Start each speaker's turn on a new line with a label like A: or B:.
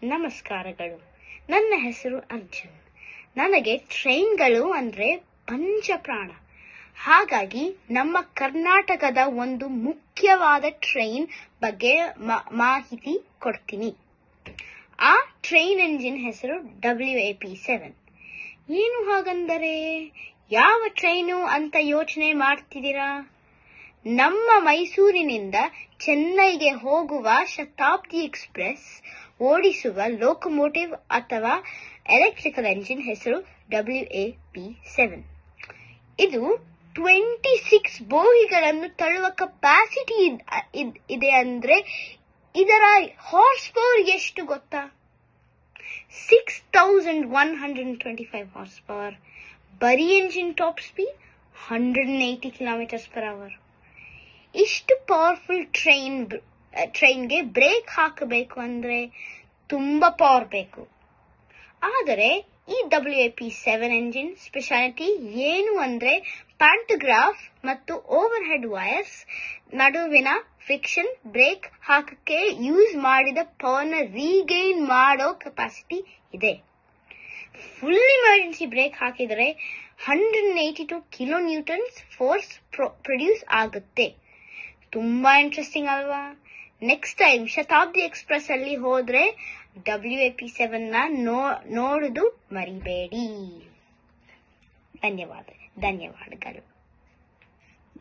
A: ನಮಸ್ಕಾರಗಳು. ನನ್ನ ಹೆಸರು ಅರ್ಜುನ್. ನನಗೆ ಟ್ರೈನ್ಗಳು ಅಂದರೆ ಪಂಚಪ್ರಾಣ. ಹಾಗಾಗಿ ನಮ್ಮ ಕರ್ನಾಟಕದ ಒಂದು ಮುಖ್ಯವಾದ ಟ್ರೈನ್ ಬಗ್ಗೆ ಮಾಹಿತಿ ಕೊಡ್ತೀನಿ. ಆ ಟ್ರೈನ್ ಎಂಜಿನ್ ಹೆಸರು WAP7. ಏನು ಹಾಗಂದರೆ ಯಾವ ಟ್ರೈನು ಅಂತ ಯೋಚನೆ ಮಾಡ್ತಿದ್ದೀರಾ? ನಮ್ಮ ಮೈಸೂರಿನಿಂದ ಚೆನ್ನೈಗೆ ಹೋಗುವ ಶತಾಬ್ದಿ ಎಕ್ಸ್ಪ್ರೆಸ್ ಓಡಿಸುವ ಲೋಕೋಮೋಟಿವ್ ಅಥವಾ ಎಲೆಕ್ಟ್ರಿಕಲ್ ಎಂಜಿನ್ ಹೆಸರು WAP7. ಇದು 26 ಬೋಗಿಗಳನ್ನು ತಳ್ಳುವ ಕೆಪಾಸಿಟಿ ಇದೆ. ಅಂದ್ರೆ ಇದರ ಹಾರ್ಸ್ ಪವರ್ ಎಷ್ಟು ಗೊತ್ತಾ? 6125 ಹಾರ್ಸ್ ಪವರ್. ಬರೀ ಎಂಜಿನ್ ಟಾಪ್ ಸ್ಪೀಡ್ 180 km/h. ಇಷ್ಟು ಪವರ್ಫುಲ್ ಟ್ರೈನ್ಗೆ ಬ್ರೇಕ್ ಹಾಕಬೇಕು ಅಂದ್ರೆ ತುಂಬಾ ಪವರ್ ಬೇಕು. ಆದರೆ ಈ WAP7 ಎಂಜಿನ್ ಸ್ಪೆಷಾಲಿಟಿ ಏನು ಅಂದ್ರೆ ಪ್ಯಾಂಟೋಗ್ರಾಫ್ ಮತ್ತು ಓವರ್ ಹೆಡ್ ವೈರ್ಸ್ ನಡುವಿನ ಫ್ರಿಕ್ಷನ್ ಬ್ರೇಕ್ ಹಾಕಕ್ಕೆ ಯೂಸ್ ಮಾಡಿದ ಪವರ್ನ ರೀಗೈನ್ ಮಾಡೋ ಕೆಪಾಸಿಟಿ ಇದೆ. ಫುಲ್ ಎಮರ್ಜೆನ್ಸಿ ಬ್ರೇಕ್ ಹಾಕಿದರೆ 182 kN ಫೋರ್ಸ್ ಪ್ರೊಡ್ಯೂಸ್ ಆಗುತ್ತೆ. ತುಂಬಾ ಇಂಟ್ರೆಸ್ಟಿಂಗ್ ಅಲ್ವಾ? ನೆಕ್ಸ್ಟ್ ಟೈಮ್ ಶತಾಬ್ದಿ ಎಕ್ಸ್ಪ್ರೆಸ್ ಅಲ್ಲಿ ಹೋದ್ರೆ WAP7 ನೋಡುದು ಮರಿಬೇಡಿ. ಧನ್ಯವಾದಗಳು.